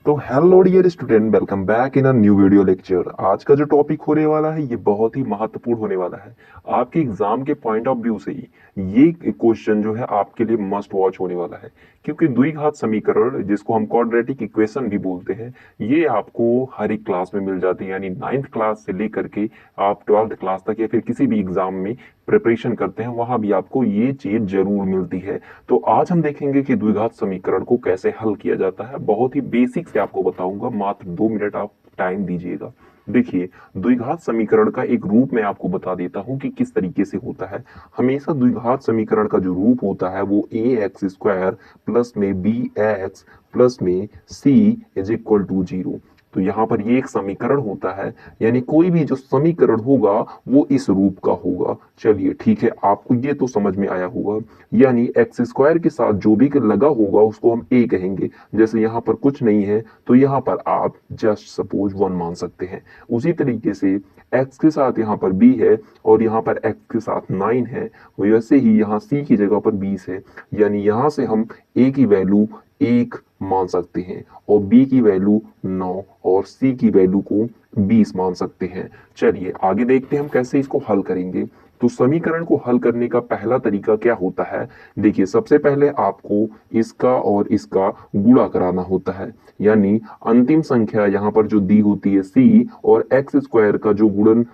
तो hello dear student, welcome back in a new video lecture. आज का जो टॉपिक होने वाला है ये बहुत ही महत्वपूर्ण होने वाला है। आपके एग्जाम के पॉइंट ऑफ व्यू से ही ये क्वेश्चन जो है आपके लिए मस्ट वॉच होने वाला है, क्योंकि द्विघात समीकरण जिसको हम क्वाड्रेटिक इक्वेशन भी बोलते हैं, ये आपको हर एक क्लास में मिल जाती है। यानी 9th क्लास से लेकर के आप 12th क्लास तक या फिर किसी भी एग्जाम में प्रिपरेशन करते हैं वहां भी आपको ये चीज जरूर मिलती है। तो आज हम देखेंगे कि द्विघात समीकरण को कैसे हल किया जाता है। बहुत ही बेसिक से आपको बताऊंगा, मात्र 2 मिनट आप टाइम दीजिएगा। देखिए, द्विघात समीकरण का एक रूप मैं आपको बता देता हूं कि किस तरीके से होता है। हमेशा द्विघात समीकरण का जो रूप होता है वो ए एक्स स्क्वायर प्लस में बी एक्स प्लस में सी इज इक्वल टू 0। तो यहाँ पर ये एक समीकरण होता है, यानी कोई भी जो समीकरण होगा वो इस रूप का होगा। चलिए ठीक है, आपको ये तो समझ में आया होगा। यानी एक्स स्क्वायर के साथ जो भी लगा होगा उसको हम ए कहेंगे। जैसे यहाँ पर कुछ नहीं है तो यहाँ पर आप जस्ट सपोज 1 मान सकते हैं। उसी तरीके से एक्स के साथ यहाँ पर बी है और यहाँ पर एक्स के साथ 9 है, वैसे ही यहाँ सी की जगह पर 20 है। यानी यहाँ से हम ए की वैल्यू 1 मान सकते हैं और बी की वैल्यू 9 और सी की वैल्यू को 20 मान सकते हैं। चलिए आगे देखते हैं हम कैसे इसको हल करेंगे। तो समीकरण को हल करने का पहला तरीका क्या होता है? देखिए, सबसे पहले आपको इसका और इसका गुणा कराना होता है। यानी अंतिम संख्या यहाँ पर जो दी होती है सी और एक्स स्क्वायर का जो गुणन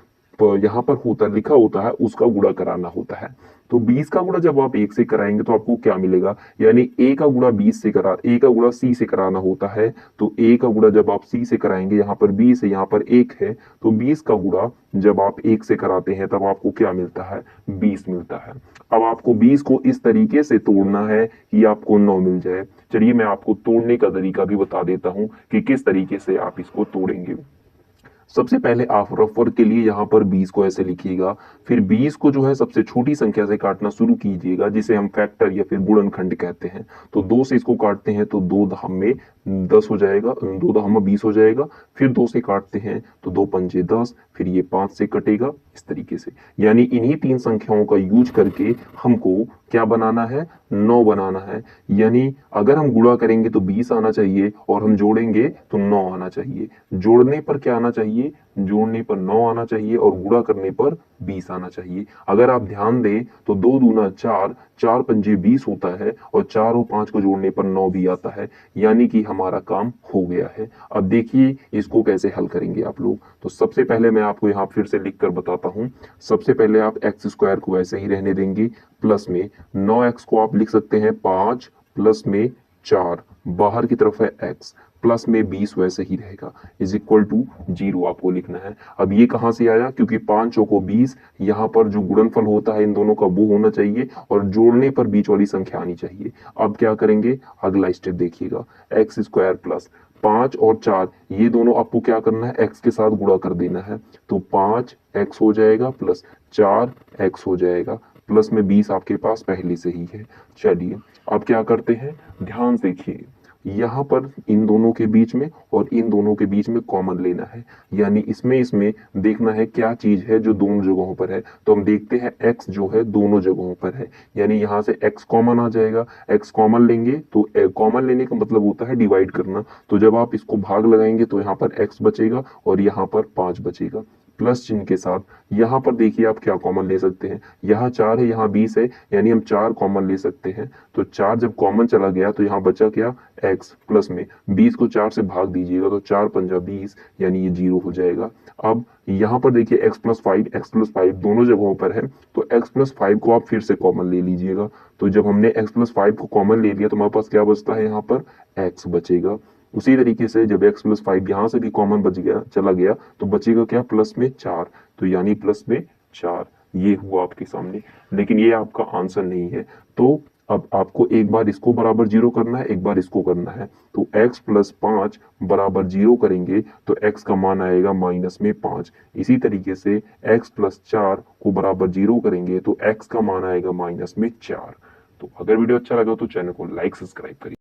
यहाँ पर होता लिखा होता है उसका गुणा कराना होता है। तो 20 का गुणा जब आप 1 से कराएंगे तो आपको क्या मिलेगा? यानी ए का गुणा 20 से करा ए का गुणा सी से कराना होता है। तो ए का गुणा जब आप सी से कराएंगे, यहाँ पर 20 है यहाँ पर 1 है, तो 20 का गुणा जब आप 1 से कराते हैं तब आपको क्या मिलता है? 20 मिलता है। अब आपको 20 को इस तरीके से तोड़ना है कि आपको 9 मिल जाए। चलिए मैं आपको तोड़ने का तरीका भी बता देता हूं कि किस तरीके से आप इसको तोड़ेंगे। सबसे पहले आप रफ वर्क के लिए यहाँ पर 20 को ऐसे लिखिएगा। फिर 20 को जो है सबसे छोटी संख्या से काटना शुरू कीजिएगा, जिसे हम फैक्टर या फिर गुणनखंड कहते हैं। तो 2 से इसको काटते हैं तो 2 दहम में 10 हो जाएगा, 2 दहम में 20 हो जाएगा। फिर 2 से काटते हैं तो 2 पंजे 10, फिर ये 5 से कटेगा इस तरीके से। यानी इन्हीं 3 संख्याओं का यूज करके हमको क्या बनाना है? 9 बनाना है। यानी अगर हम गुणा करेंगे तो 20 आना चाहिए और हम जोड़ेंगे तो 9 आना चाहिए। जोड़ने पर क्या आना चाहिए? जोड़ने पर 9 आना चाहिए और गुणा करने पर 20 आना चाहिए। अगर आप ध्यान दें तो 2 दूना 4, 4 पंजे 20 होता है और 4 और 5 को जोड़ने पर 9 भी आता है। यानी कि हमारा काम हो गया है। अब देखिए इसको कैसे हल करेंगे आप लोग। तो सबसे पहले मैं आपको यहाँ फिर से लिख कर बताता हूँ। सबसे पहले आप एक्स स्क्वायर को ऐसे ही रहने देंगे, प्लस में 9x को आप लिख सकते हैं 5 प्लस में 4, बाहर की तरफ है x, प्लस में 20 वैसे ही रहेगा, इज इक्वल टू 0 आपको लिखना है। अब ये कहां से आया? क्योंकि 5 चौको 20, यहाँ पर जो गुणनफल होता है इन दोनों का वो होना चाहिए और जोड़ने पर बीच वाली संख्या आनी चाहिए। अब क्या करेंगे? अगला स्टेप देखिएगा। एक्स स्क्वायर प्लस 5 और 4, ये दोनों आपको क्या करना है? x के साथ गुणा कर देना है। तो 5x हो जाएगा प्लस 4x हो जाएगा, प्लस में 20 आपके पास पहले से ही है। चलिए अब क्या करते हैं, ध्यान से देखिए। यहाँ पर इन दोनों के बीच में और इन दोनों के बीच में कॉमन लेना है। यानी इसमें इसमें देखना है क्या चीज है जो दोनों जगहों पर है। तो हम देखते हैं x जो है दोनों जगहों पर है, यानी यहाँ से x कॉमन आ जाएगा। x कॉमन लेंगे तो कॉमन लेने का मतलब होता है डिवाइड करना। तो जब आप इसको भाग लगाएंगे तो यहाँ पर x बचेगा और यहाँ पर 5 बचेगा प्लस चिन्ह के साथ। यहाँ पर देखिए आप क्या कॉमन ले सकते हैं, यहाँ 4 है यहाँ 20 है, यानी हम 4 कॉमन ले सकते हैं। तो 4 जब कॉमन चला गया तो यहाँ बचा क्या? x, प्लस में 20 को 4 से भाग दीजिएगा तो 4 पंजा 20, यानी ये 0 हो जाएगा। अब यहाँ पर देखिए x प्लस 5 दोनों जगहों पर है, तो x प्लस 5 को आप फिर से कॉमन ले लीजिएगा। तो जब हमने x प्लस 5 को कॉमन ले लिया तो हमारे पास क्या बचता है? यहाँ पर x बचेगा। उसी तरीके से जब x प्लस 5 यहाँ से भी कॉमन बच गया चला गया तो बचेगा क्या? प्लस में 4, तो यानी प्लस में 4। ये हुआ आपके सामने, लेकिन ये आपका आंसर नहीं है। तो अब आपको एक बार इसको बराबर 0 करना है, एक बार इसको करना है। तो x प्लस 5 बराबर 0 करेंगे तो x का मान आएगा माइनस में 5। इसी तरीके से x प्लस 4 को बराबर 0 करेंगे तो x का मान आएगा माइनस में 4। तो अगर वीडियो अच्छा लगा तो चैनल को लाइक सब्सक्राइब करिए।